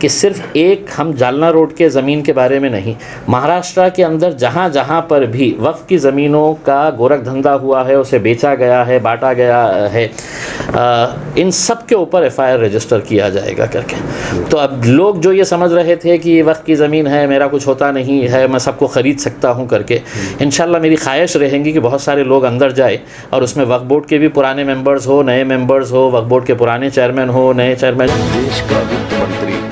कि सिर्फ एक हम जालना रोड के ज़मीन के बारे में नहीं, महाराष्ट्र के अंदर जहाँ जहाँ पर भी वक्फ की ज़मीनों का गोरख धंधा हुआ है, उसे बेचा गया है, बांटा गया है, इन सब के ऊपर FIR रजिस्टर किया जाएगा करके। तो अब लोग जो ये समझ रहे थे कि ये वक्फ की ज़मीन है, मेरा कुछ होता नहीं है, मैं सबको ख़रीद सकता हूँ करके, इंशाल्लाह मेरी ख्वाहिश रहेंगी कि बहुत सारे लोग अंदर जाए और उसमें वक्फ बोर्ड के भी पुराने मेंबर्स हो, नए मेंबर्स हो, वक्फ बोर्ड के पुराने चेयरमैन हो, नए चेयरमैन। देश का वित्त मंत्री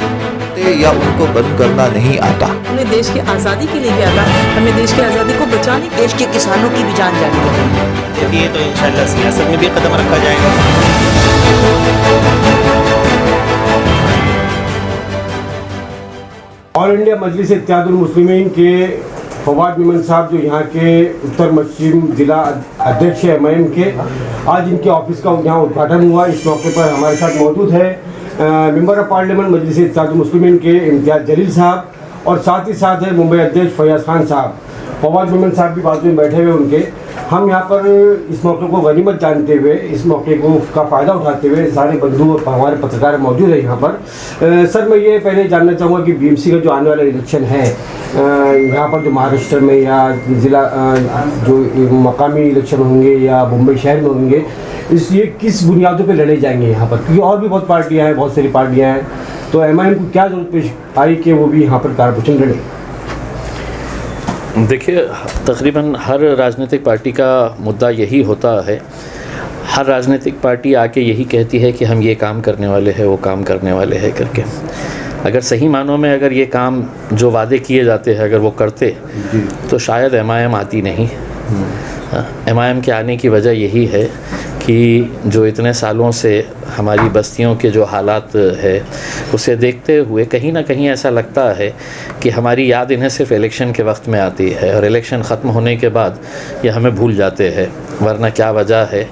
या उनको बंद करना नहीं आता। हमने देश की आज़ादी के लिए किया था, हमें देश की आज़ादी को बचाने, देश के किसानों की भी जान जानी है। ये तो इंशाल्लाह सियासत में भी कदम रखा जाएगा। ऑल इंडिया मजलिस इत्तेहादुल मुस्लिमीन के फवाद मेमन साहब जो यहाँ के उत्तर पश्चिम जिला अध्यक्ष है MIM के, आज इनके ऑफिस का यहाँ उद्घाटन हुआ। इस मौके पर हमारे साथ मौजूद है मेंबर ऑफ पार्लियामेंट मजलिस इत्तेहादुल मुस्लिमीन के इम्तियाज़ जलील साहब, और साथ ही साथ है मुंबई अध्यक्ष फैयाज़ खान साहब। फवाद मेमन साहब भी बाजू में बैठे हुए उनके। हम यहाँ पर इस मौके को गनीमत जानते हुए, इस मौके को का फ़ायदा उठाते हुए सारे बंधु और हमारे पत्रकार मौजूद हैं यहाँ पर। सर, मैं ये पहले जानना चाहूँगा कि BMC का जो आने वाला इलेक्शन है यहाँ पर, जो महाराष्ट्र में या ज़िला जो मकामी इलेक्शन होंगे या मुंबई शहर में होंगे, ये किस बुनियादों पे लड़े जाएंगे यहाँ पर? क्योंकि और भी बहुत पार्टियाँ हैं, बहुत सारी पार्टियाँ हैं, तो MIM को क्या ज़रूरत पेश आई कि वो भी यहाँ पर कारपोरेशन लड़े? देखिए, तकरीबन हर राजनीतिक पार्टी का मुद्दा यही होता है। हर राजनीतिक पार्टी आके यही कहती है कि हम ये काम करने वाले हैं, वो काम करने वाले हैं करके। अगर सही मानों में अगर ये काम जो वादे किए जाते हैं अगर वो करते तो शायद MIM आती नहीं। MIM के आने की वजह यही है कि जो इतने सालों से हमारी बस्तियों के जो हालात है उसे देखते हुए कहीं ना कहीं ऐसा लगता है कि हमारी याद इन्हें सिर्फ इलेक्शन के वक्त में आती है और इलेक्शन ख़त्म होने के बाद ये हमें भूल जाते हैं। वरना क्या वजह है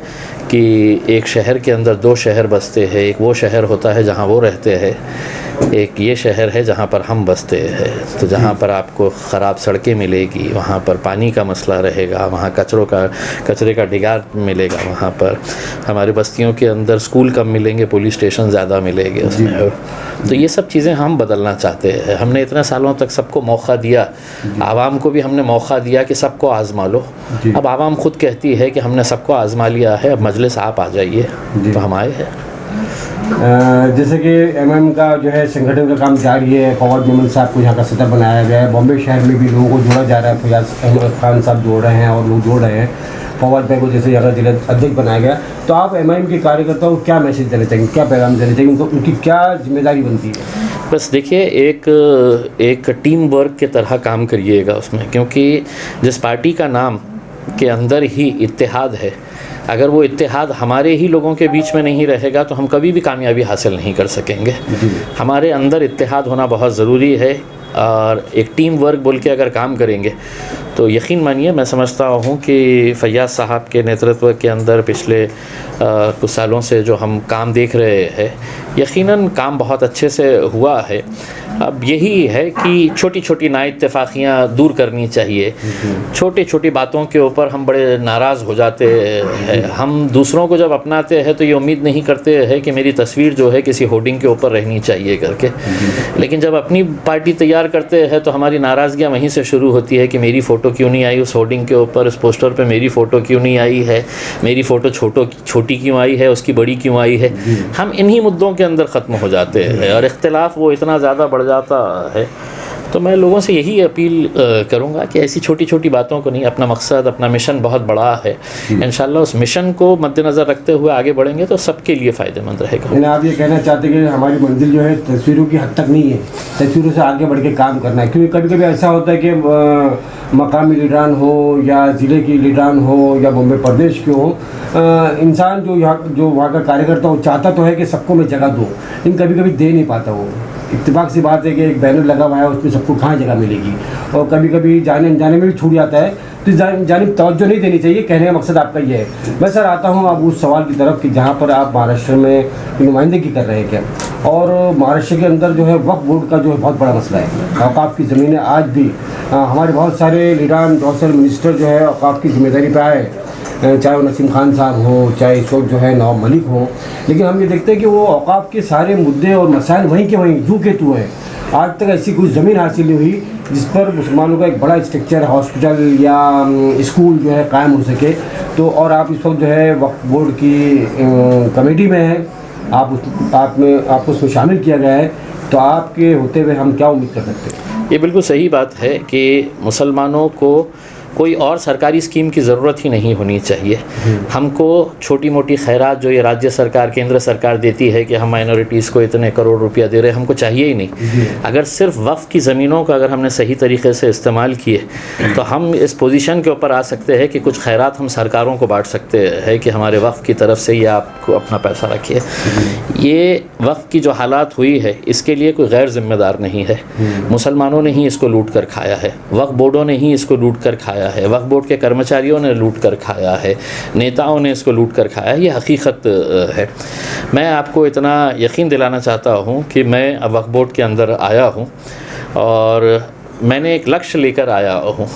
कि एक शहर के अंदर 2 शहर बसते हैं। एक वो शहर होता है जहाँ वो रहते हैं, एक ये शहर है जहाँ पर हम बसते हैं। तो जहाँ पर आपको ख़राब सड़कें मिलेगी, वहाँ पर पानी का मसला रहेगा, वहाँ कचरे का ढिगार मिलेगा, वहाँ पर हमारी बस्तियों के अंदर स्कूल कम मिलेंगे, पुलिस स्टेशन ज़्यादा मिलेंगे उसमें। तो ये सब चीज़ें हम बदलना चाहते हैं। हमने इतने सालों तक सबको मौका दिया, आवाम को भी हमने मौका दिया कि सबको आज़मा लो। अब आवाम खुद कहती है कि हमने सबको आज़मा लिया है, अब मजलिस आप आ जाइए, तो हम आए हैं। जैसे कि MIM का जो है संगठन का काम जारी है। फवाद मेमन साहब को यहाँ का सदर बनाया गया है। बॉम्बे शहर में भी लोगों को जोड़ा जा रहा है। फैयाज़ खान साहब जोड़ रहे हैं और लोग जोड़ रहे हैं। फवाद भाई को जैसे यहाँ का जिला अध्यक्ष बनाया गया। तो आप MIM के कार्यकर्ताओं को क्या मैसेज देना चाहेंगे, क्या पैगाम देना चाहेंगे, उनकी क्या जिम्मेदारी बनती है? बस देखिए, एक टीम वर्क के तरह काम करिएगा उसमें, क्योंकि जिस पार्टी का नाम के अंदर ही इत्तेहाद है, अगर वो इत्तेहाद हमारे ही लोगों के बीच में नहीं रहेगा तो हम कभी भी कामयाबी हासिल नहीं कर सकेंगे। हमारे अंदर इत्तेहाद होना बहुत ज़रूरी है और एक टीम वर्क बोल के अगर काम करेंगे तो यकीन मानिए, मैं समझता हूँ कि फैयाज़ साहब के नेतृत्व के अंदर पिछले कुछ सालों से जो हम काम देख रहे हैं, यकीनन काम बहुत अच्छे से हुआ है। अब यही है कि छोटी छोटी नाइत्तेफाकियाँ दूर करनी चाहिए। छोटी छोटी बातों के ऊपर हम बड़े नाराज़ हो जाते हैं। हम दूसरों को जब अपनाते हैं तो ये उम्मीद नहीं करते हैं कि मेरी तस्वीर जो है किसी होर्डिंग के ऊपर रहनी चाहिए करके, लेकिन जब अपनी पार्टी तैयार करते हैं तो हमारी नाराज़गियाँ वहीं से शुरू होती है कि मेरी फ़ोटो क्यों नहीं आई उस होर्डिंग के ऊपर, उस पोस्टर पर मेरी फ़ोटो क्यों नहीं आई है, मेरी फ़ोटो छोटी क्यों आई है, उसकी बड़ी क्यों आई है। हम इन्हीं मुद्दों के अंदर ख़त्म हो जाते हैं और इख्तिलाफ वो इतना ज़्यादा बढ़ जाता है। तो मैं लोगों से यही अपील करूंगा कि ऐसी छोटी छोटी बातों को नहीं, अपना मकसद, अपना मिशन बहुत बड़ा है। इंशाल्लाह उस मिशन को मद्देनज़र रखते हुए आगे बढ़ेंगे तो सबके लिए फ़ायदेमंद रहेगा। आप ये कहना चाहते हैं कि हमारी मंजिल जो है तस्वीरों की हद तक नहीं है, तस्वीरों से आगे बढ़ के काम करना है? क्योंकि कभी कभी ऐसा होता है कि मकामी लीडरान हो या ज़िले की लीडरान हो या बॉम्बे प्रदेश के हो, इंसान जो वहाँ का कार्यकर्ता वो चाहता तो है कि सबको मैं जगह दूँ, लेकिन कभी कभी दे नहीं पाता। वो इत्तेफाक सी बात है कि एक बैनर लगा हुआ है, उसमें सबको कहाँ जगह मिलेगी, और कभी कभी जाने अनजाने में भी छूट जाता है। तो जानिब तवज्जो नहीं देनी चाहिए। कहने का मकसद आपका ये है। मैं सर आता हूँ अब उस सवाल की तरफ कि जहाँ पर आप महाराष्ट्र में नुमाइंदगी कर रहे हैं क्या, और महाराष्ट्र के अंदर जो है वक्फ बोर्ड का जो है बहुत बड़ा मसला है। औकाफ की ज़मीनें आज भी हमारे बहुत सारे लीडरान, बहुत सारे मिनिस्टर जो है औकाफ की जिम्मेदारी पे आए, चाहे वो नसीम खान साहब हो, चाहे इस वक्त जो है नवाब मलिक हो, लेकिन हम ये देखते हैं कि वो औकाफ के सारे मुद्दे और मसाइल वहीं के वहीं यूँ के तू है। आज तक ऐसी कोई ज़मीन हासिल नहीं हुई जिस पर मुसलमानों का एक बड़ा स्ट्रक्चर हॉस्पिटल या स्कूल जो है कायम हो सके। तो और आप इस वक्त जो है वक्फ बोर्ड की कमेटी में हैं, आपको उसमें शामिल किया गया है, तो आपके होते हुए हम क्या उम्मीद कर सकते हैं? ये बिल्कुल सही बात है कि मुसलमानों को कोई और सरकारी स्कीम की ज़रूरत ही नहीं होनी चाहिए। हमको छोटी मोटी खैरात जो ये राज्य सरकार केंद्र सरकार देती है कि हम माइनॉरिटीज़ को इतने करोड़ रुपया दे रहे हैं, हमको चाहिए ही नहीं। अगर सिर्फ वक्फ की ज़मीनों का अगर हमने सही तरीके से इस्तेमाल किए तो हम इस पोजीशन के ऊपर आ सकते हैं कि कुछ खैरात हम सरकारों को बांट सकते हैं कि हमारे वक्फ की तरफ से ये आपको अपना पैसा रखिए। ये वक्फ की जो हालात हुई है इसके लिए कोई गैर जिम्मेदार नहीं है। मुसलमानों ने ही इसको लूट कर खाया है, वक्फ बोर्डों ने ही इसको लूट कर खाया है, वक्फ बोर्ड के कर्मचारियों ने लूट कर खाया है, नेताओं ने इसको लूट कर खाया है। ये हकीकत है। मैं आपको इतना यकीन दिलाना चाहता हूँ कि मैं अब वक्फ बोर्ड के अंदर आया हूँ और मैंने एक लक्ष्य लेकर आया हूँ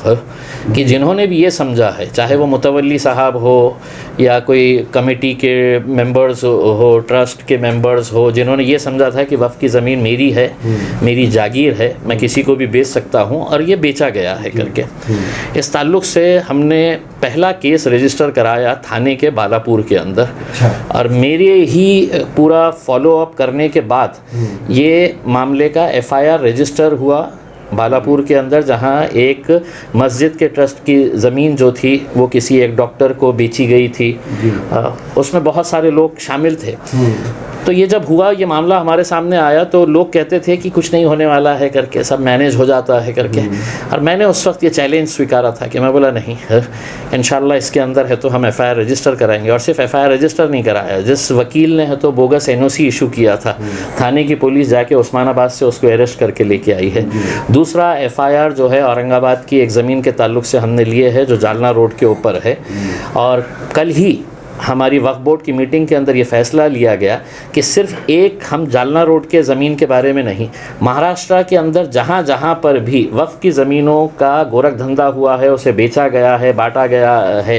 कि जिन्होंने भी ये समझा है, चाहे वो मुतवल्ली साहब हो या कोई कमेटी के मेंबर्स हो, ट्रस्ट के मेंबर्स हो, जिन्होंने ये समझा था कि वक्फ की ज़मीन मेरी है, मेरी जागीर है, मैं किसी को भी बेच सकता हूँ और ये बेचा गया है करके, इस ताल्लुक़ से हमने पहला केस रजिस्टर कराया थाने के बालापुर के अंदर। और मेरे ही पूरा फॉलो अप करने के बाद ये मामले का FIR रजिस्टर हुआ बालापुर के अंदर, जहां एक मस्जिद के ट्रस्ट की ज़मीन जो थी वो किसी एक डॉक्टर को बेची गई थी। उसमें बहुत सारे लोग शामिल थे। तो ये जब हुआ, ये मामला हमारे सामने आया तो लोग कहते थे कि कुछ नहीं होने वाला है करके, सब मैनेज हो जाता है करके। और मैंने उस वक्त ये चैलेंज स्वीकारा था कि मैं बोला नहीं, इंशाल्लाह इसके अंदर है तो हम FIR रजिस्टर कराएंगे। और सिर्फ FIR रजिस्टर नहीं कराया, जिस वकील ने है तो बोगस NOC इशू किया था, थाने की पुलिस जाके उस्मानाबाद से उसको अरेस्ट करके लेके आई है। दूसरा FIR जो है औरंगाबाद की एक ज़मीन के ताल्लुक़ से हमने लिए है जो जालना रोड के ऊपर है। और कल ही हमारी वक्फ बोर्ड की मीटिंग के अंदर ये फ़ैसला लिया गया कि सिर्फ एक हम जालना रोड के ज़मीन के बारे में नहीं, महाराष्ट्र के अंदर जहाँ जहाँ पर भी वक्फ की ज़मीनों का गोरख धंधा हुआ है, उसे बेचा गया है, बांटा गया है,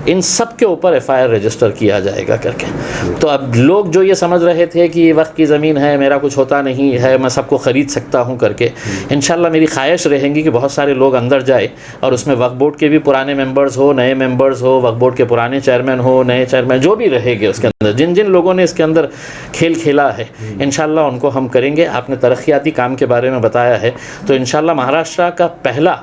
इन सब के ऊपर FIR रजिस्टर किया जाएगा करके। तो अब लोग जो ये समझ रहे थे कि ये वक्फ की ज़मीन है, मेरा कुछ होता नहीं है, मैं सबको ख़रीद सकता हूँ करके, इंशाल्लाह मेरी ख्वाहिश रहेंगी कि बहुत सारे लोग अंदर जाए और उसमें वक्फ बोर्ड के भी पुराने मेंबर्स हो, नए मेंबर्स हो, वक्फ बोर्ड के पुराने चेयरमैन हो, नए चेयरमैन जो भी रहेंगे उसके अंदर, जिन जिन लोगों ने इसके अंदर खेल खेला है, इंशाल्लाह उनको हम करेंगे। आपने तरक्याती काम के बारे में बताया है, तो इंशाल्लाह महाराष्ट्र का पहला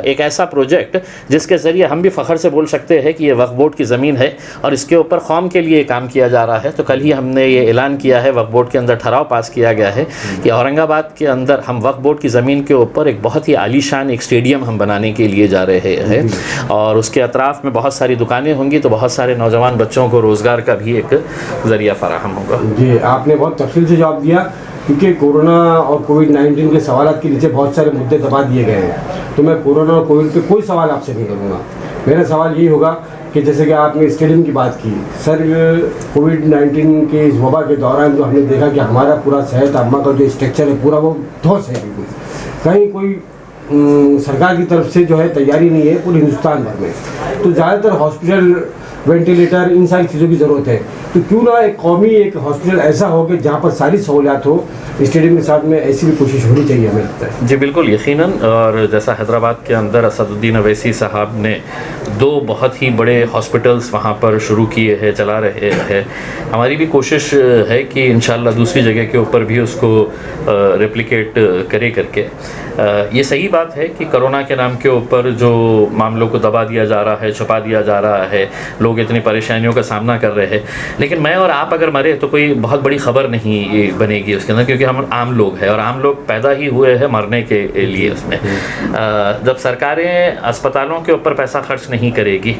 एक ऐसा प्रोजेक्ट जिसके ज़रिए हम भी फ़ख्र से बोल सकते हैं कि ये वक्फ बोर्ड की ज़मीन है और इसके ऊपर कौम के लिए काम किया जा रहा है। तो कल ही हमने ये ऐलान किया है, वक्फ बोर्ड के अंदर ठहराव पास किया गया है कि औरंगाबाद के अंदर हम वक्फ बोर्ड की ज़मीन के ऊपर एक बहुत ही आलीशान एक स्टेडियम हम बनाने के लिए जा रहे हैं और उसके अतराफ़ में बहुत सारी दुकानें होंगी, तो बहुत सारे नौजवान बच्चों को रोज़गार का भी एक ज़रिया फ़राहम होगा। जी, आपने बहुत तफसील से जवाब दिया, क्योंकि कोरोना और कोविड-19 के सवालात के नीचे बहुत सारे मुद्दे दबा दिए गए हैं। तो मैं कोरोना और कोविड पे कोई सवाल आपसे नहीं करूँगा। मेरा सवाल यही होगा कि जैसे कि आपने स्टेडियम की बात की, सर कोविड-19 के इस वबा के दौरान जो हमने देखा कि हमारा पूरा सेहत अम्मा का जो स्ट्रक्चर है पूरा वो ध्वस्त है, बिल्कुल कहीं कोई सरकार की तरफ से जो है तैयारी नहीं है पूरे हिंदुस्तान भर में। तो ज़्यादातर हॉस्पिटल, वेंटिलेटर, इन सारी चीज़ों की ज़रूरत है। तो क्यों ना एक कौमी एक हॉस्पिटल ऐसा हो कि जहाँ पर सारी सहूलियात हो, स्टेडियम के साथ में ऐसी भी कोशिश होनी चाहिए, हमें लगता है। जी बिल्कुल, यकीनन। और जैसा हैदराबाद के अंदर असदुद्दीन अवैसी साहब ने 2 बहुत ही बड़े हॉस्पिटल्स वहाँ पर शुरू किए हैं, चला रहे हैं, हमारी भी कोशिश है कि इंशाल्लाह दूसरी जगह के ऊपर भी उसको रेप्लिकेट करे करके। ये सही बात है कि कोरोना के नाम के ऊपर जो मामलों को दबा दिया जा रहा है, छुपा दिया जा रहा है, लोग इतनी परेशानियों का सामना कर रहे हैं, लेकिन मैं और आप अगर मरे तो कोई बहुत बड़ी खबर नहीं बनेगी उसके अंदर, क्योंकि हम आम लोग हैं और आम लोग पैदा ही हुए हैं मरने के लिए। उसमें जब सरकारें अस्पतालों के ऊपर पैसा खर्च नहीं करेगी,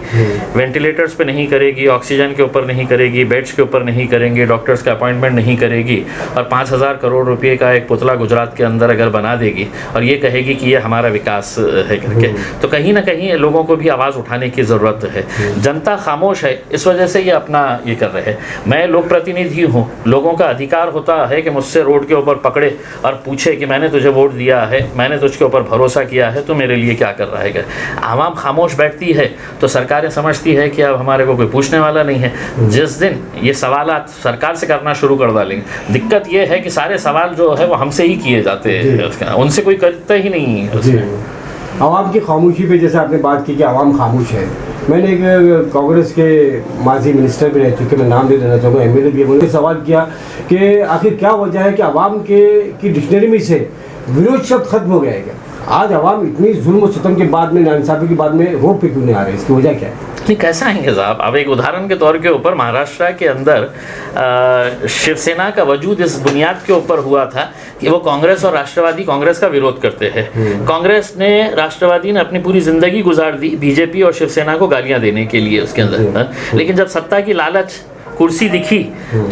वेंटिलेटर्स पे नहीं करेगी, ऑक्सीजन के ऊपर नहीं करेगी, बेड्स के ऊपर नहीं करेंगे, डॉक्टर्स का अपॉइंटमेंट नहीं करेगी और 5000 करोड़ रुपये का एक पुतला गुजरात के अंदर अगर बना देगी और ये कहेगी कि ये हमारा विकास है करके, तो कहीं ना कहीं लोगों को भी आवाज़ उठाने की ज़रूरत है। जनता खामोश है, इस वजह से ये अपना ये कर रहे हैं। है। मैं लोक प्रतिनिधि हूँ, लोगों का अधिकार होता है कि मुझसे रोड के ऊपर पकड़े और पूछे कि मैंने तुझे वोट दिया है, मैंने तुझके ऊपर भरोसा किया है, तो मेरे लिए क्या कर रहा है। आवाम खामोश बैठती है तो सरकारें समझती है कि अब हमारे को कोई पूछने वाला नहीं है। जिस दिन ये सवालात सरकार से करना शुरू कर डालेंगे, दिक्कत ये है कि सारे सवाल जो है वो हमसे ही किए जाते हैं, उनसे कोई करता ही नहीं है। आवाम की खामोशी पे जैसे आपने बात की कि आवाम खामोश है, मैंने एक कांग्रेस के माजी मिनिस्टर भी रह चुके, मैं नाम नहीं लेना चाहूँगा, एमएलए भी है, उन्होंने सवाल किया कि आखिर क्या वजह है कि आवाम की डिक्शनरी में से विरोध शब्द खत्म हो गया है क्या? आज आवाम इतनी जुल्म सितम के बाद में, नाइंसाफी के बाद में वोट पे क्यों नहीं आ रहे, इसकी वजह क्या है? नहीं, कैसा आएंगे साहब? अब एक उदाहरण के तौर के ऊपर महाराष्ट्र के अंदर शिवसेना का वजूद इस बुनियाद के ऊपर हुआ था कि वो कांग्रेस और राष्ट्रवादी कांग्रेस का विरोध करते हैं। कांग्रेस ने, राष्ट्रवादी ने अपनी पूरी जिंदगी गुजार दी बीजेपी और शिवसेना को गालियां देने के लिए उसके अंदर, लेकिन जब सत्ता की लालच, कुर्सी दिखी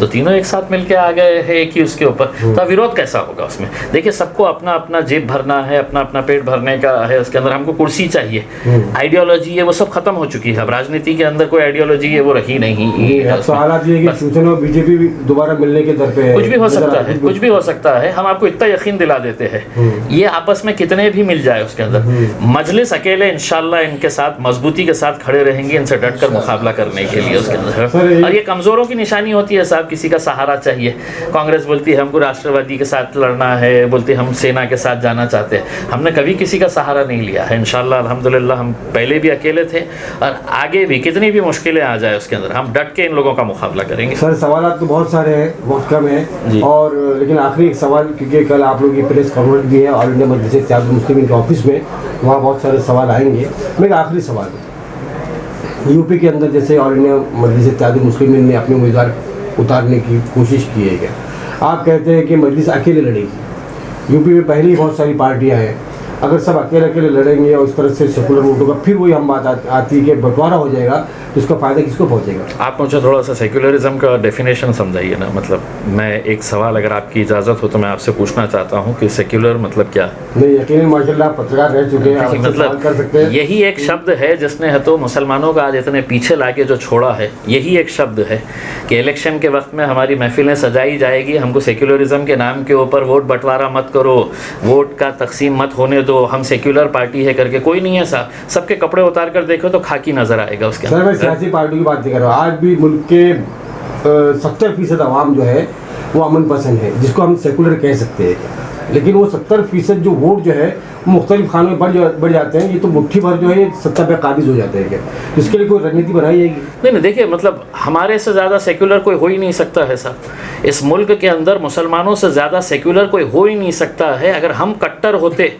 तो तीनों एक साथ मिलके आ गए हैं एक ही उसके ऊपर। तो विरोध कैसा होगा उसमें? देखिए, सबको अपना अपना जेब भरना है, अपना अपना पेट भरने का है, उसके अंदर हमको कुर्सी चाहिए। आइडियोलॉजी है वो सब खत्म हो चुकी है, अब राजनीति के अंदर कोई आइडियोलॉजी है वो रही नहीं। तो हालात ये कि शिवसेना और बीजेपी भी दोबारा मिलने के दर पे है। कुछ भी हो सकता है, कुछ भी हो सकता है। हम आपको इतना यकीन दिला देते हैं, ये आपस में कितने भी मिल जाए उसके अंदर, मजलिस अकेले इंशाल्लाह इनके साथ मजबूती के साथ खड़े रहेंगे, इनसे डटकर मुकाबला करने के लिए उसके अंदर। और ये कमजोर की निशानी होती है साहब, किसी का सहारा चाहिए। कांग्रेस बोलती है हमको राष्ट्रवादी के साथ लड़ना है, बोलती है हम सेना के साथ जाना चाहते हैं। हमने कभी किसी का सहारा नहीं लिया है इंशाल्लाह, अल्हम्दुलिल्लाह। हम पहले भी अकेले थे और आगे भी कितनी भी मुश्किलें आ जाए उसके अंदर हम डट के इन लोगों का मुकाबला करेंगे। सर, सवाल तो बहुत सारे हैं, बहुत कम है, और लेकिन आखिरी एक सवाल, क्योंकि कल आप लोग की प्रेस कॉन्फ्रेंस भी है ऑल इंडिया मजलिस इत्तेहाद मुस्लिमीन के ऑफिस में, वहाँ बहुत सारे सवाल आएंगे। मेरा आखिरी सवाल, यूपी के अंदर जैसे ऑल इंडिया मजलिस इत्तेहाद मुस्लिमीन ने अपने उम्मीदवार उतारने की कोशिश की है क्या? आप कहते हैं कि मजलिस अकेले लड़ेगी, यूपी में पहले ही बहुत सारी पार्टियां हैं, अगर सब अकेले अकेले लड़ेंगे और इस तरह से सेकुलर वोटों का फिर वही हम बात आती है कि बंटवारा हो जाएगा, तो इसका फ़ायदा किसको पहुंचेगा? आप मुझे थोड़ा सा सेक्युलरिज्म का डेफिनेशन समझाइए ना। मतलब मैं एक सवाल, अगर आपकी इजाज़त हो तो मैं आपसे पूछना चाहता हूँ कि सेक्युलर मतलब क्या? नहीं, यकीनन माशाल्लाह पत्रकार रह चुके हैं, मतलब कर सकते हैं। यही एक शब्द है जिसने है तो मुसलमानों का आज इतने पीछे लाके जो छोड़ा है, यही एक शब्द है कि इलेक्शन के वक्त में हमारी महफिलें सजाई जाएगी, हमको सेक्युलरिज्म के नाम के ऊपर वोट बंटवारा मत करो, वोट का तकसीम मत होने दो, हम सेक्युलर पार्टी है करके। कोई नहीं है साहब, सबके कपड़े उतार कर देखो तो खाकी नजर आएगा उसके अंदर। सर, मैं सियासी पार्टी की बात नहीं कर रहा हूँ, आज भी मुल्क के 70% आवाम जो है वो अमन पसंद है, जिसको हम सेकुलर कह सकते हैं, लेकिन वो 70% जो वोट जो है मुख्तलिफ खानों में बढ़ जाते हैं, ये तो मुट्ठी भर जो है ये सत्ता पे काबिज हो जाते हैं क्या? इसके लिए कोई रणनीति बनाई जाएगी? नहीं, देखिए, मतलब हमारे से ज़्यादा सेक्युलर कोई हो ही नहीं सकता है साहब। इस मुल्क के अंदर मुसलमानों से ज़्यादा सेक्युलर कोई हो ही नहीं सकता है। अगर हम कट्टर होते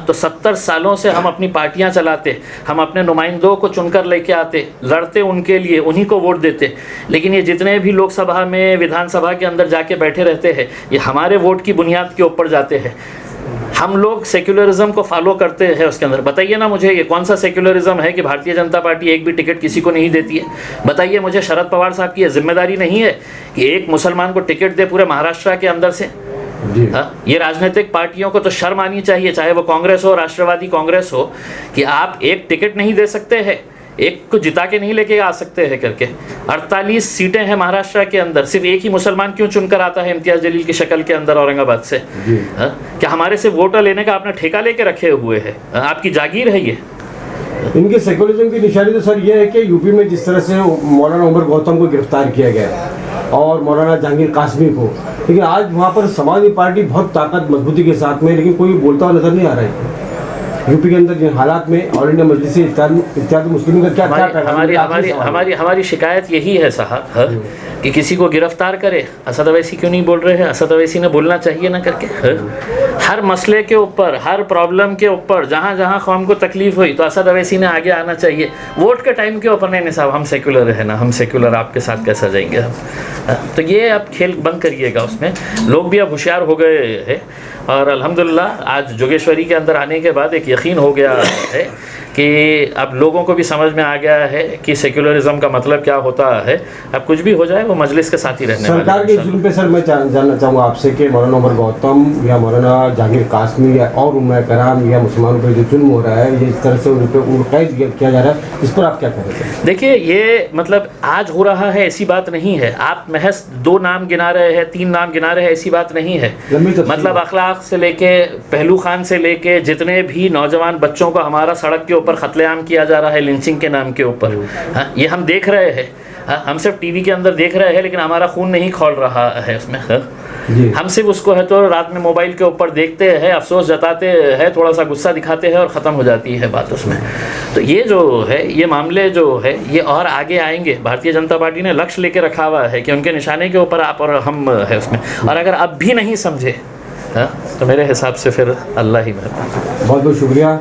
तो 70 सालों से हम अपनी पार्टियां चलाते, हम अपने नुमाइंदों को चुनकर लेके आते, लड़ते उनके लिए, उन्हीं को वोट देते। लेकिन ये जितने भी लोकसभा में, विधानसभा के अंदर जाके बैठे रहते हैं, ये हमारे वोट की बुनियाद के ऊपर जाते हैं। हम लोग सेक्युलरिज्म को फॉलो करते हैं उसके अंदर। बताइए ना मुझे, ये कौन सा सेक्युलरिज्म है कि भारतीय जनता पार्टी एक भी टिकट किसी को नहीं देती है? बताइए मुझे, शरद पवार साहब की ये जिम्मेदारी नहीं है कि एक मुसलमान को टिकट दे पूरे महाराष्ट्र के अंदर से? ये राजनीतिक पार्टियों को तो शर्म आनी चाहिए, चाहे वो कांग्रेस हो, राष्ट्रवादी कांग्रेस हो, कि आप एक टिकट नहीं दे सकते हैं, एक को जिता के नहीं लेके आ सकते हैं करके। 48 सीटें हैं महाराष्ट्र के अंदर, सिर्फ एक ही मुसलमान क्यों चुनकर आता है इम्तियाज जलील की शक्ल के अंदर औरंगाबाद से? क्या हमारे से वोटर लेने का आपने ठेका लेके रखे हुए है? आपकी जागीर है ये? इनके सेकुलरिज्म की निशानी तो सर ये है कि यूपी में जिस तरह से मौलाना उमर गौतम को गिरफ्तार किया गया और मौलाना जहांगीर कासमी को, लेकिन आज वहाँ पर समाजवादी पार्टी बहुत ताकत मजबूती के साथ में, लेकिन कोई बोलता हुआ नजर नहीं आ रहा है। यूपी के अंदर जिन हालात में ऑल इंडिया मजलिस इत्तेहाद मुस्लिमीन का क्या हमारी शिकायत यही है साहब कि किसी को गिरफ्तार करे। असद अवैसी क्यों नहीं बोल रहे हैं? असद अवैसी ने बोलना चाहिए ना करके। हर मसले के ऊपर, हर प्रॉब्लम के ऊपर, जहाँ जहाँ कौम को तकलीफ हुई तो असद अवैसी ने आगे आना चाहिए। वोट के टाइम के ऊपर नहीं साहब, हम सेकुलर है ना, हम सेकुलर आपके साथ कैसा जाएंगे हम? तो ये अब खेल बंद करिएगा उसमें। लोग भी अब होशियार हो गए हैं और अल्हम्दुलिल्लाह आज जोगेश्वरी के अंदर आने के बाद एक यकीन हो गया है कि अब लोगों को भी समझ में आ गया है कि सेक्युलरिज्म का मतलब क्या होता है। अब कुछ भी हो जाए वो मजलिस के साथ ही रहने वाले सरकार के जुल्म पे सर मैं जानना चाहूँगा आपसे कि मौलाना उमर गौतम या मौलाना जहांगीर कासमी या और उम्मा कराम या मुसलमानों पर जो जुल्म हो रहा है, ये इस तरह से उन पर कैद किया जा रहा है, इस पर आप क्या कह रहे हैं? देखिए, ये मतलब आज हो रहा है ऐसी बात नहीं है। आप महज 2 नाम गिना रहे हैं, 3 नाम गिना रहे हैं, ऐसी बात नहीं है। मतलब अखलाक से लेके पहलू खान से लेके जितने भी नौजवान बच्चों को हमारा सड़क के ऊपर कत्लेआम किया जा रहा है लिंचिंग के नाम के ऊपर, हाँ, ये हम देख रहे हैं। हाँ, हम सिर्फ टीवी के अंदर देख रहे हैं, लेकिन हमारा खून नहीं खौल रहा है उसमें। हाँ? हम सिर्फ उसको है तो रात में मोबाइल के ऊपर देखते हैं, अफसोस जताते हैं, थोड़ा सा गुस्सा दिखाते हैं और ख़त्म हो जाती है बात उसमें। तो ये जो है, ये मामले जो है, ये और आगे आएंगे। भारतीय जनता पार्टी ने लक्ष्य लेके रखा हुआ है कि उनके निशाने के ऊपर आप और हम है उसमें, और अगर अब भी नहीं समझे तो मेरे हिसाब से फिर अल्लाह ही मेहरबान। बहुत बहुत शुक्रिया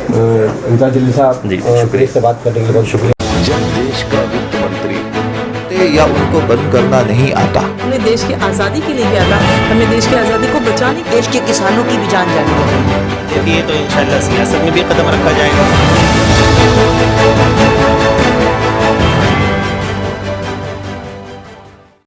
इम्तियाज़ जलील साहब, जी, शुक्रिया। से बात करने के लिए बहुत शुक्रिया। जब देश का वित्त मंत्री या उनको बंद करना नहीं आता, हमने देश की आज़ादी के लिए किया था, हमें देश की आज़ादी को बचाने, देश के किसानों की भी जान जानी है। ये तो इंशाल्लाह सियासत में भी कदम रखा जाएगा।